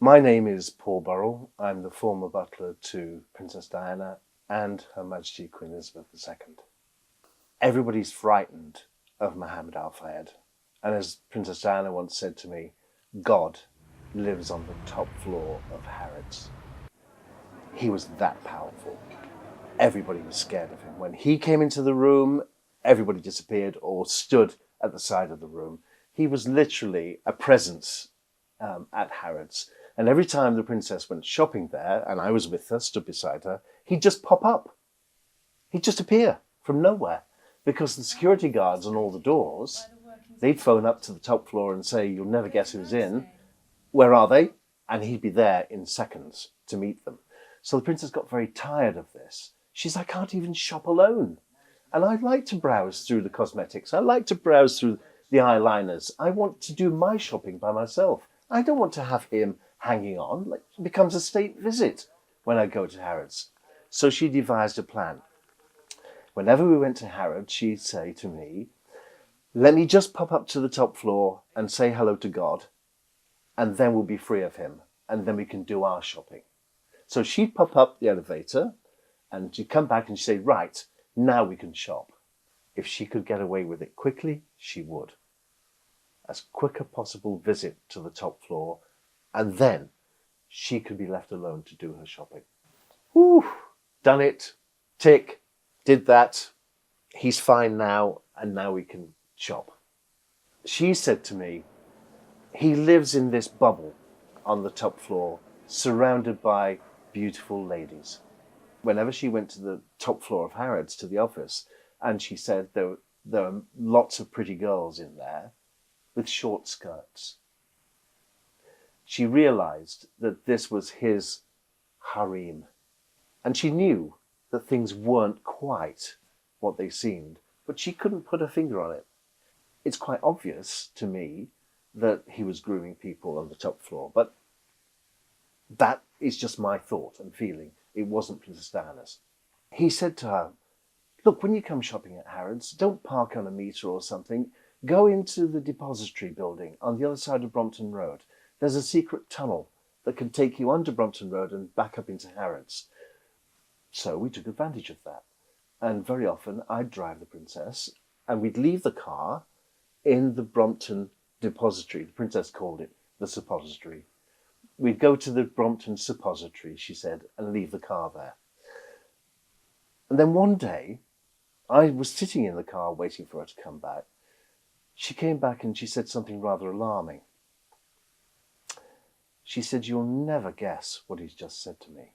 My name is Paul Burrell. I'm the former butler to Princess Diana and Her Majesty Queen Elizabeth II. Everybody's frightened of Mohamed Al Fayed. And as Princess Diana once said to me, God lives on the top floor of Harrods. He was that powerful. Everybody was scared of him. When he came into the room, everybody disappeared or stood at the side of the room. He was literally a presence at Harrods. And every time the princess went shopping there, and I was with her, stood beside her, he'd just pop up. He'd just appear from nowhere. Because the security guards on all the doors, they'd phone up to the top floor and say, "You'll never guess who's in. Where are they?" And he'd be there in seconds to meet them. So the princess got very tired of this. She's like, "I can't even shop alone. And I like to browse through the cosmetics. I like to browse through the eyeliners. I want to do my shopping by myself. I don't want to have him hanging on. Like, it becomes a state visit when I go to Harrods." So she devised a plan. Whenever we went to Harrods, she'd say to me, "Let me just pop up to the top floor and say hello to God, and then we'll be free of him, and then we can do our shopping." So she'd pop up the elevator, and she'd come back and she'd say, "Right, now we can shop." If she could get away with it quickly, she would. As quick a possible visit to the top floor, and then she could be left alone to do her shopping. Whew, done it, tick, did that. He's fine now, and now we can shop. She said to me, he lives in this bubble on the top floor, surrounded by beautiful ladies. Whenever she went to the top floor of Harrods, to the office, and she said there are lots of pretty girls in there with short skirts, she realized that this was his harem. And she knew that things weren't quite what they seemed, but she couldn't put her finger on it. It's quite obvious to me that he was grooming people on the top floor, but that is just my thought and feeling. It wasn't Princess Diana's. He said to her, "Look, when you come shopping at Harrods, don't park on a meter or something. Go into the depository building on the other side of Brompton Road. There's a secret tunnel that can take you under Brompton Road and back up into Harrods." So we took advantage of that. And very often I'd drive the princess and we'd leave the car in the Brompton depository. The princess called it the suppository. We'd go to the Brompton suppository, she said, and leave the car there. And then one day, I was sitting in the car waiting for her to come back. She came back and she said something rather alarming. She said, "You'll never guess what he's just said to me."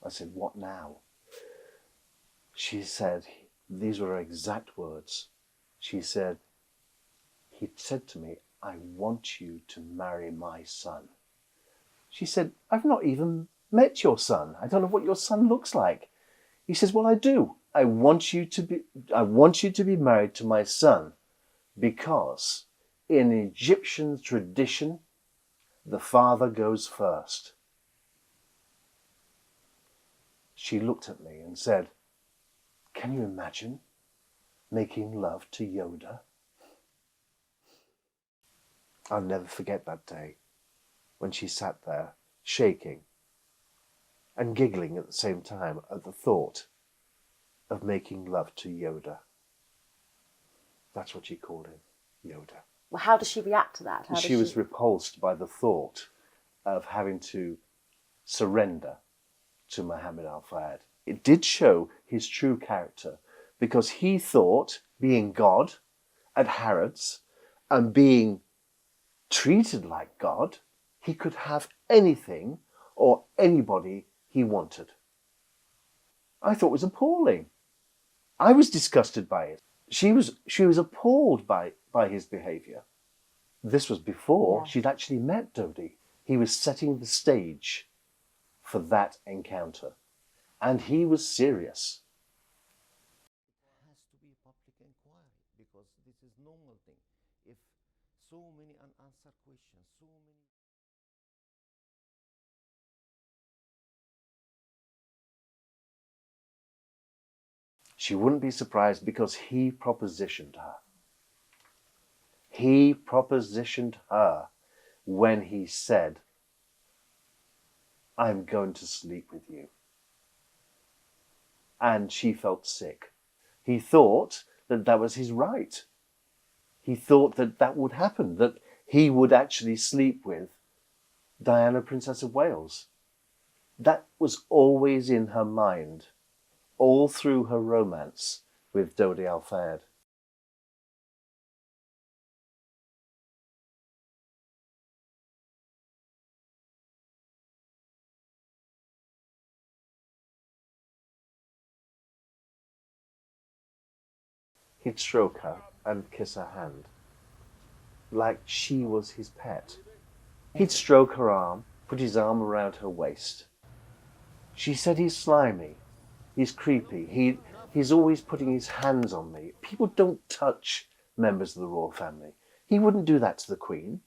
I said, "What now?" She said, these were her exact words. She said, "He said to me, 'I want you to marry my son.'" She said, "I've not even met your son. I don't know what your son looks like." He says, "Well, I do. I want you to be married to my son because in Egyptian tradition, the father goes first." She looked at me and said, "Can you imagine making love to Yoda?" I'll never forget that day when she sat there shaking and giggling at the same time at the thought of making love to Yoda. That's what she called him, Yoda. Well, how does she react to that? She was repulsed by the thought of having to surrender to Mohamed Al Fayed. It did show his true character because he thought, being God at Harrods and being treated like God, he could have anything or anybody he wanted. I thought it was appalling. I was disgusted by it. She was appalled by his behaviour. This was before she'd actually met Dodi. He was setting the stage for that encounter. And he was serious. It has to be a public inquiry because this is normal thing. If so many unanswered questions, so many... She wouldn't be surprised because he propositioned her. He propositioned her when he said, I'm going to sleep with you. And she felt sick. He thought that that was his right. He thought that that would happen, that he would actually sleep with Diana, Princess of Wales. That was always in her mind, all through her romance with Dodi Al Fayed. He'd stroke her and kiss her hand, like she was his pet. He'd stroke her arm, put his arm around her waist. She said he's slimy, he's creepy, he's always putting his hands on me. People don't touch members of the royal family. He wouldn't do that to the Queen.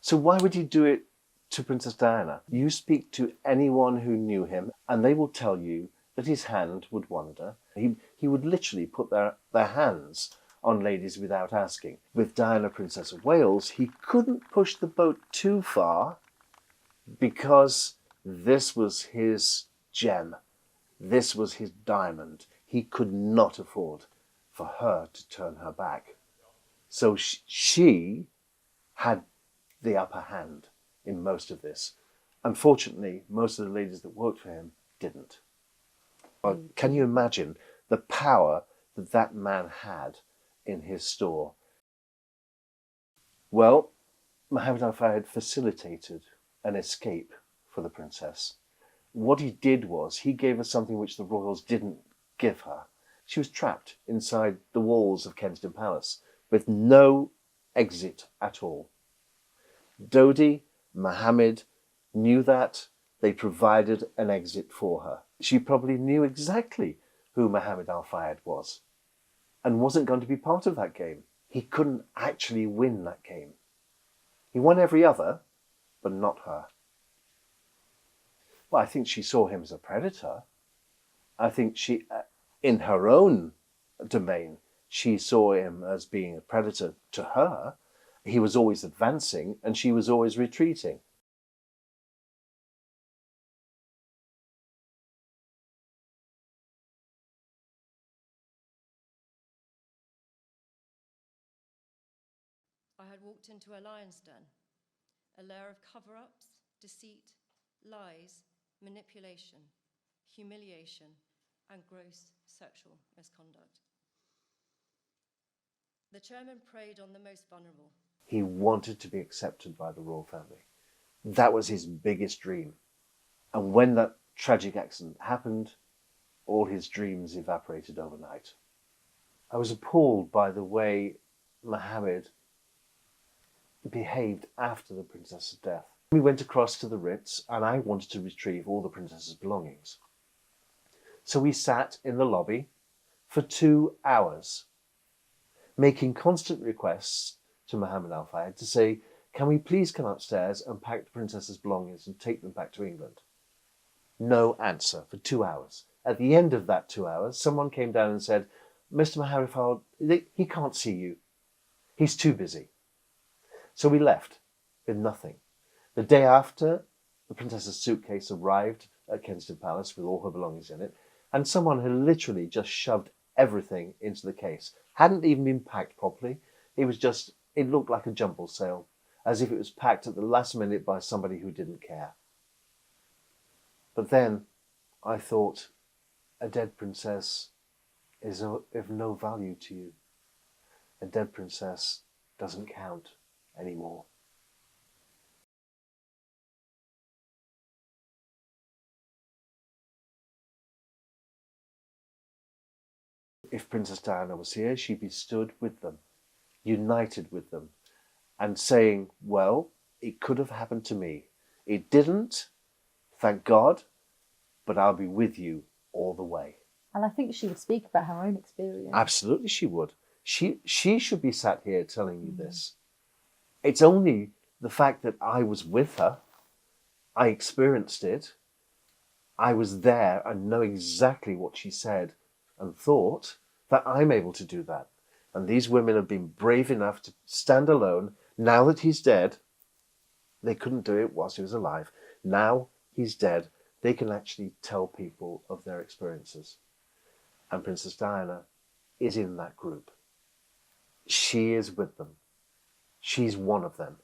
So why would he do it to Princess Diana? You speak to anyone who knew him and they will tell you that his hand would wander. He would literally put their hands on ladies without asking. With Diana, Princess of Wales, he couldn't push the boat too far because this was his gem. This was his diamond. He could not afford for her to turn her back. So she had the upper hand in most of this. Unfortunately, most of the ladies that worked for him didn't. Well, can you imagine the power that that man had in his store? Well, Mohamed Al Fayed facilitated an escape for the princess. What he did was he gave her something which the royals didn't give her. She was trapped inside the walls of Kensington Palace with no exit at all. Dodi, Mohammed knew that. They provided an exit for her. She probably knew exactly who Mohamed Al Fayed was and wasn't going to be part of that game. He couldn't actually win that game. He won every other, but not her. Well, I think she saw him as a predator. I think she, in her own domain, she saw him as being a predator to her. He was always advancing and she was always retreating. I had walked into a lion's den, a lair of cover-ups, deceit, lies, manipulation, humiliation, and gross sexual misconduct. The chairman preyed on the most vulnerable. He wanted to be accepted by the royal family. That was his biggest dream. And when that tragic accident happened, all his dreams evaporated overnight. I was appalled by the way Mohammed behaved after the princess's death. We went across to the Ritz and I wanted to retrieve all the princess's belongings. So we sat in the lobby for 2 hours, making constant requests to Mohamed Al Fayed to say, can we please come upstairs and pack the princess's belongings and take them back to England? No answer for 2 hours. At the end of that 2 hours, someone came down and said, Mr. Mohamed Fayed, he can't see you. He's too busy. So we left with nothing. The day after, the princess's suitcase arrived at Kensington Palace with all her belongings in it, and someone had literally just shoved everything into the case. Hadn't even been packed properly. It looked like a jumble sale, as if it was packed at the last minute by somebody who didn't care. But then I thought, a dead princess is of no value to you. A dead princess doesn't count anymore. If Princess Diana was here, she'd be stood with them, united with them, and saying, well, it could have happened to me. It didn't, thank God, but I'll be with you all the way. And I think she would speak about her own experience. Absolutely she would. She should be sat here telling you this. It's only the fact that I was with her, I experienced it, I was there and know exactly what she said and thought, that I'm able to do that. And these women have been brave enough to stand alone. Now that he's dead, they couldn't do it whilst he was alive. Now he's dead, they can actually tell people of their experiences. And Princess Diana is in that group. She is with them. She's one of them.